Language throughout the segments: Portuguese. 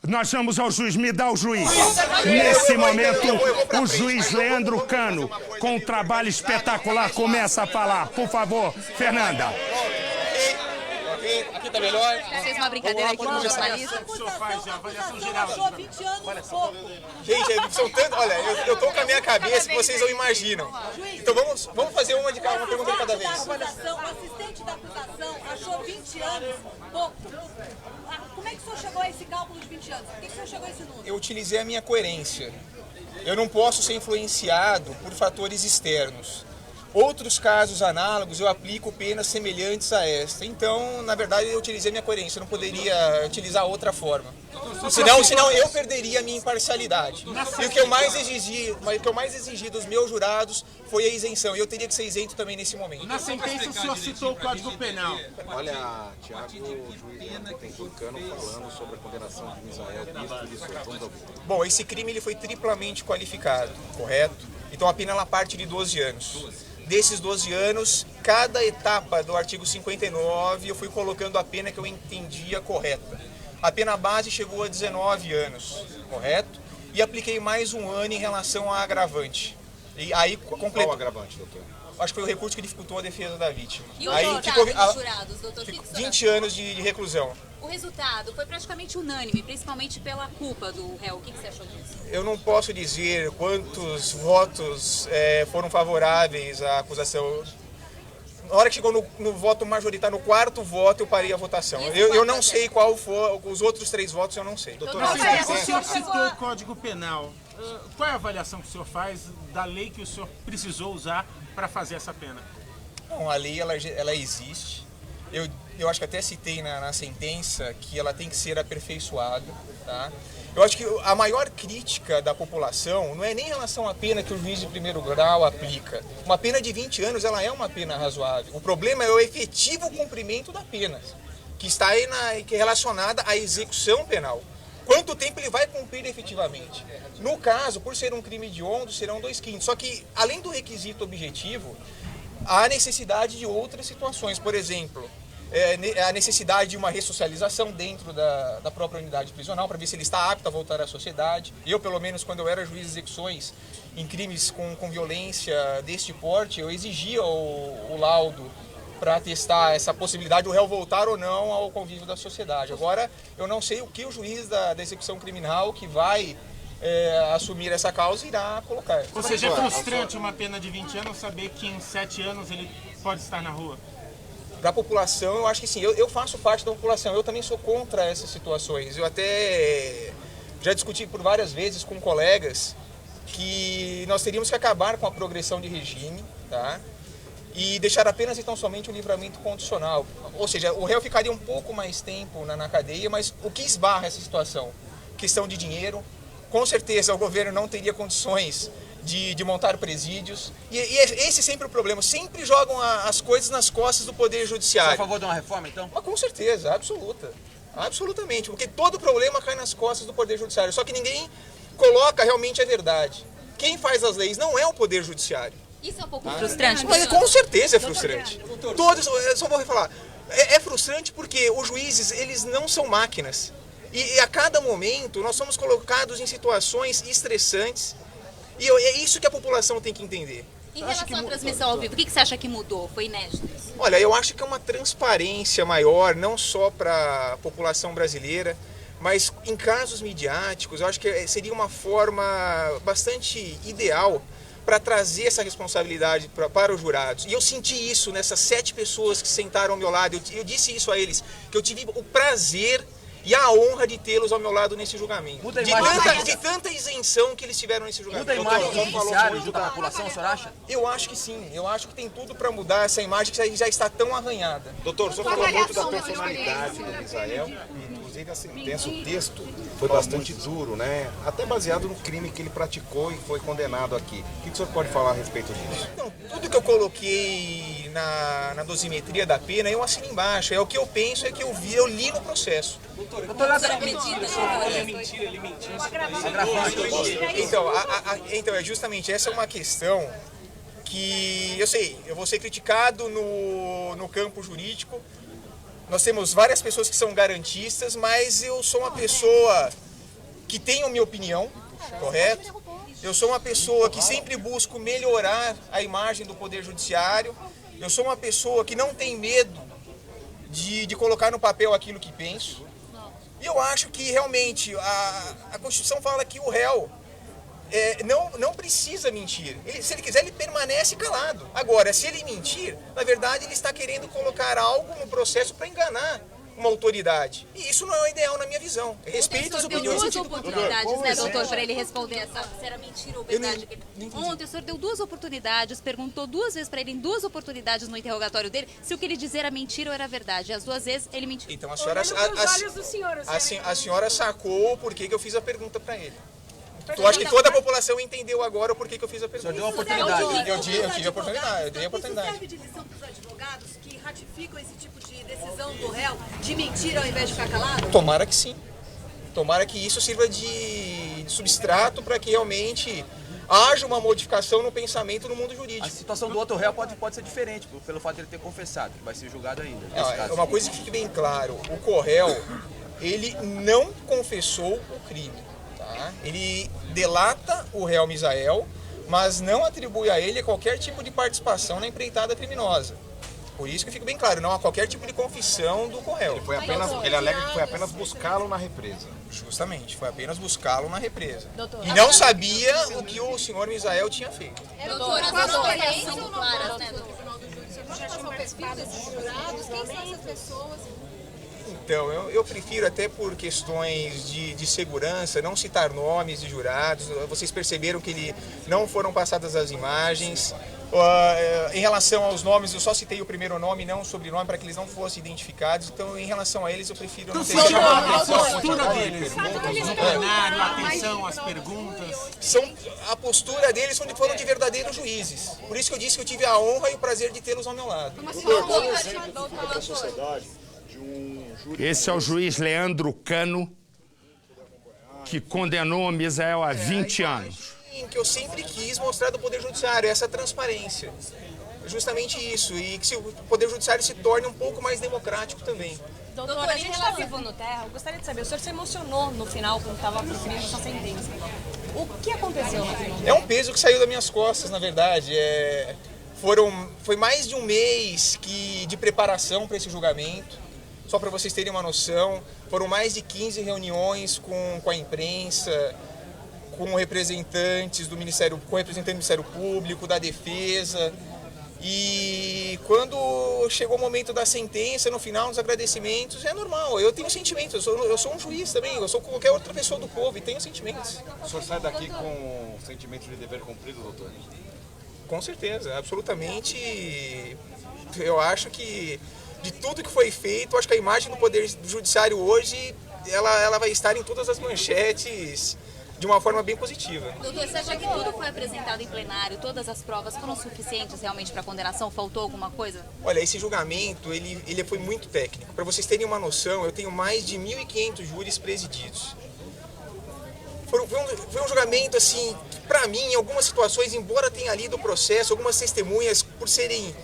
Nós chamamos ao juiz, me dá o juiz. Nesse momento, o juiz Leandro Cano, com um trabalho espetacular, começa a falar. Por favor, Fernanda. Aqui tá melhor. Você fez uma brincadeira aqui com o jornalista. O senhor faz a avaliação geral. 20 anos e pouco. Gente, são tantos. Olha, eu tô com a minha cabeça que vocês não imaginam. Então vamos fazer uma pergunta de cada vez. O assistente da acusação achou 20 anos pouco. Como é que o senhor chegou a esse cálculo de 20 anos? Por que o senhor chegou a esse número? Eu utilizei a minha coerência. Eu não posso ser influenciado por fatores externos. Outros casos análogos eu aplico penas semelhantes a esta. Então, na verdade, eu utilizei a minha coerência. Eu não poderia utilizar outra forma. Senão eu perderia a minha imparcialidade. E o que eu mais exigi dos meus jurados foi a isenção. E eu teria que ser isento também nesse momento. Na sentença, o senhor citou o Código Penal. Olha, Tiago, o juiz tem Cano falando sobre a condenação de Misael Bispo e de Sortão. Bom, esse crime ele foi triplamente qualificado, correto? Então a pena ela parte de 12 anos. Desses 12 anos, cada etapa do artigo 59 eu fui colocando a pena que eu entendia correta. A pena base chegou a 19 anos, correto? E apliquei mais um ano em relação à agravante. E aí completou. Qual agravante, doutor? Acho que foi o recurso que dificultou a defesa da vítima. E o aí resultado dos jurados, doutor? 20 anos de reclusão. O resultado foi praticamente unânime, principalmente pela culpa do réu. O que você achou disso? Eu não posso dizer quantos votos foram favoráveis à acusação. Na hora que chegou no voto majoritário, no quarto voto, eu parei a votação. Eu não sei qual for, os outros 3 votos eu não sei. Doutor, o senhor citou o Código Penal. Qual é a avaliação que o senhor faz da lei que o senhor precisou usar para fazer essa pena? Não, a lei ela existe. Eu acho que até citei na sentença que ela tem que ser aperfeiçoada, tá? Eu acho que a maior crítica da população não é nem em relação à pena que o juiz de primeiro grau aplica. Uma pena de 20 anos ela é uma pena razoável. O problema é o efetivo cumprimento da pena, que está aí que é relacionada à execução penal. Quanto tempo ele vai cumprir efetivamente? No caso, por ser um crime hediondo, serão 2/5. Só que, além do requisito objetivo, há necessidade de outras situações. Por exemplo, a necessidade de uma ressocialização dentro da própria unidade prisional para ver se ele está apto a voltar à sociedade. Eu, pelo menos, quando eu era juiz de execuções em crimes com violência deste porte, eu exigia o laudo para testar essa possibilidade do réu voltar ou não ao convívio da sociedade. Agora, eu não sei o que o juiz da execução criminal que vai assumir essa causa irá colocar. Ou seja, é frustrante uma pena de 20 anos saber que em 7 anos ele pode estar na rua? Da população, eu acho que sim. Eu faço parte da população. Eu também sou contra essas situações. Eu até já discuti por várias vezes com colegas que nós teríamos que acabar com a progressão de regime, tá? E deixar apenas e tão somente o livramento condicional. Ou seja, o réu ficaria um pouco mais tempo na cadeia, mas o que esbarra essa situação? Questão de dinheiro. Com certeza o governo não teria condições de montar presídios. E esse é sempre o problema. Sempre jogam as coisas nas costas do Poder Judiciário. Você é a favor de uma reforma, então? Mas com certeza, absoluta. Absolutamente. Porque todo problema cai nas costas do Poder Judiciário. Só que ninguém coloca realmente a verdade. Quem faz as leis não é o Poder Judiciário. Isso é um pouco frustrante. Mas com certeza é frustrante. Todos, eu só vou falar. É frustrante porque os juízes, eles não são máquinas. E a cada momento nós somos colocados em situações estressantes. E é isso que a população tem que entender. Em relação à transmissão ao vivo, o que você acha que mudou? Foi inédito? Olha, eu acho que é uma transparência maior, não só para a população brasileira, mas em casos midiáticos, eu acho que seria uma forma bastante ideal para trazer essa responsabilidade para os jurados. E eu senti isso nessas 7 pessoas que sentaram ao meu lado. Eu disse isso a eles, que eu tive o prazer e a honra de tê-los ao meu lado nesse julgamento. Muda a imagem de tanta isenção que eles tiveram nesse julgamento. Muda a imagem do judiciário junto à população, o senhor acha? Eu acho que sim. Eu acho que tem tudo para mudar essa imagem que já está tão arranhada. Doutor, o senhor falou muito da personalidade do Misael. Inclusive a sentença, o texto foi bastante duro, né? Até baseado no crime que ele praticou e foi condenado aqui. O que o senhor pode falar a respeito disso? Não, tudo que eu coloquei na dosimetria da pena, eu assino embaixo. É o que eu penso, é que eu vi, eu li no processo. Então, é justamente essa é uma questão que eu sei, eu vou ser criticado no campo jurídico. Nós temos várias pessoas que são garantistas, mas eu sou uma pessoa que tenho minha opinião, correto? Eu sou uma pessoa que sempre busco melhorar a imagem do Poder Judiciário. Eu sou uma pessoa que não tem medo de colocar no papel aquilo que penso. E eu acho que realmente a Constituição fala que o réu não precisa mentir. Se ele quiser, ele permanece calado. Agora, se ele mentir, na verdade ele está querendo colocar algo no processo para enganar uma autoridade. E isso não é o ideal na minha visão. Eu respeito as opiniões. Ontem o senhor deu duas oportunidades, né, doutor, para ele responder se era mentira ou verdade. Ontem o senhor deu duas oportunidades, perguntou duas vezes para ele, em duas oportunidades no interrogatório dele, se o que ele dizia era mentira ou era verdade. E as duas vezes ele mentiu. Então a senhora sacou o porquê que eu fiz a pergunta para ele. Eu acho que toda a população entendeu agora o porquê que eu fiz a pergunta. Deu uma oportunidade. Eu tive a oportunidade, eu dei a oportunidade. Isso serve de lição para os advogados que ratificam esse tipo de decisão do réu de mentir ao invés de ficar calado? Tomara que sim. Tomara que isso sirva de substrato para que realmente haja uma modificação no pensamento no mundo jurídico. A situação do outro réu pode ser diferente, pelo fato de ele ter confessado, que vai ser julgado ainda. É uma coisa que fique bem claro, o co-réu, ele não confessou o crime. Tá? Ele delata o réu Misael, mas não atribui a ele qualquer tipo de participação na empreitada criminosa. Por isso que fica bem claro, não há qualquer tipo de confissão do co-réu. Ele alega que foi apenas buscá-lo na represa. Justamente, foi apenas buscá-lo na represa. E não sabia o que o senhor Misael tinha feito. Doutor, as autorizações são claras, né, doutor? Já passou o perfil desses jurados? Quem são essas pessoas? Então, eu prefiro até por questões de segurança não citar nomes de jurados. Vocês perceberam que não foram passadas as imagens. Em relação aos nomes, eu só citei o primeiro nome, não o sobrenome, para que eles não fossem identificados. Então, em relação a eles, eu prefiro não ter chamado A postura deles no plenário, atenção às perguntas. A postura deles foram de verdadeiros juízes. Por isso que eu disse que eu tive a honra e o prazer de tê-los ao meu lado. Esse é o juiz Leandro Cano, que condenou o Misael a 20 anos. Que eu sempre quis mostrar do Poder Judiciário, essa transparência. Justamente isso, e que o Poder Judiciário se torne um pouco mais democrático também. Doutor, a gente está vivo no Terra. Eu gostaria de saber, o senhor se emocionou no final quando estava proferindo sua sentença. O que aconteceu no final? É um peso que saiu das minhas costas, na verdade. Foi mais de um mês de preparação para esse julgamento. Só para vocês terem uma noção, foram mais de 15 reuniões com a imprensa, com representantes do Ministério Público, da Defesa. E quando chegou o momento da sentença, no final, nos agradecimentos, é normal. Eu tenho sentimentos, eu sou um juiz também, eu sou qualquer outra pessoa do povo e tenho sentimentos. O senhor sai daqui com sentimento de dever cumprido, doutor? Com certeza, absolutamente. Eu acho que de tudo que foi feito, acho que a imagem do Poder Judiciário hoje, ela vai estar em todas as manchetes de uma forma bem positiva. Doutor, você acha que tudo foi apresentado em plenário, todas as provas foram suficientes realmente para a condenação? Faltou alguma coisa? Olha, esse julgamento, ele foi muito técnico. Para vocês terem uma noção, eu tenho mais de 1.500 júris presididos. Foi um julgamento, assim, que para mim, em algumas situações, embora tenha lido o processo, algumas testemunhas, por serem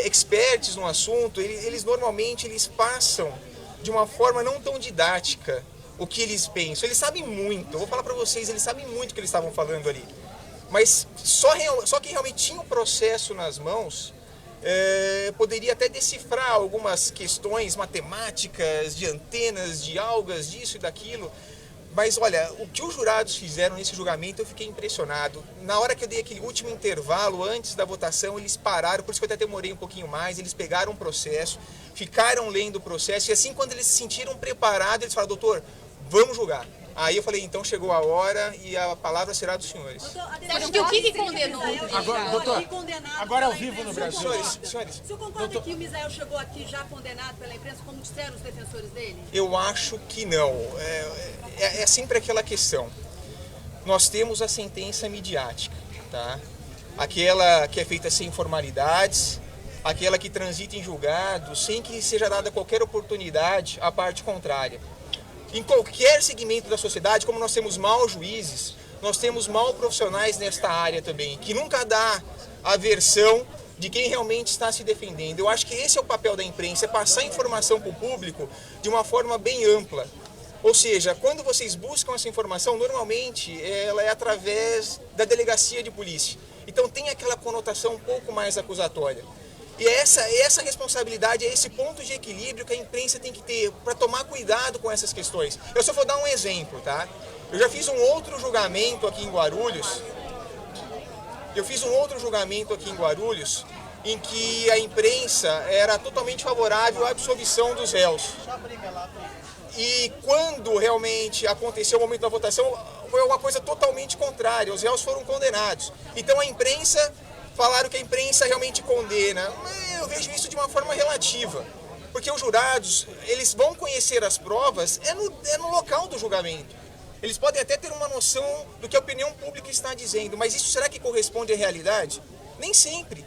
experts no assunto, eles normalmente passam de uma forma não tão didática o que eles pensam. Eles sabem muito, eu vou falar para vocês, eles sabem muito o que eles estavam falando ali. Mas só quem realmente tinha o processo nas mãos poderia até decifrar algumas questões matemáticas, de antenas, de algas, disso e daquilo. Mas olha, o que os jurados fizeram nesse julgamento, eu fiquei impressionado. Na hora que eu dei aquele último intervalo, antes da votação, eles pararam, por isso que eu até demorei um pouquinho mais, eles pegaram o processo, ficaram lendo o processo, e assim, quando eles se sentiram preparados, eles falaram, doutor, vamos julgar. Aí eu falei, então chegou a hora e a palavra será dos senhores. Você acha que o que condenou? Agora, doutor, agora ao vivo no Brasil. Senhores, O senhor concorda que o Misael chegou aqui já condenado pela imprensa, como disseram os defensores dele? eu acho que não. É sempre aquela questão. Nós temos a sentença midiática, tá? Aquela que é feita sem formalidades, aquela que transita em julgado, sem que seja dada qualquer oportunidade à parte contrária. Em qualquer segmento da sociedade, como nós temos maus juízes, nós temos maus profissionais nesta área também, que nunca dá a versão de quem realmente está se defendendo. Eu acho que esse é o papel da imprensa, é passar informação para o público de uma forma bem ampla. Ou seja, quando vocês buscam essa informação, normalmente ela é através da delegacia de polícia. Então tem aquela conotação um pouco mais acusatória. E essa responsabilidade, é esse ponto de equilíbrio que a imprensa tem que ter para tomar cuidado com essas questões. Eu só vou dar um exemplo, tá? Eu já fiz um outro julgamento aqui em Guarulhos. Em que a imprensa era totalmente favorável à absolvição dos réus. E quando realmente aconteceu o momento da votação, foi uma coisa totalmente contrária, os réus foram condenados. Então a imprensa, falaram que a imprensa realmente condena. Eu vejo isso de uma forma relativa, porque os jurados, eles vão conhecer as provas no local do julgamento. Eles podem até ter uma noção do que a opinião pública está dizendo, mas isso será que corresponde à realidade? Nem sempre.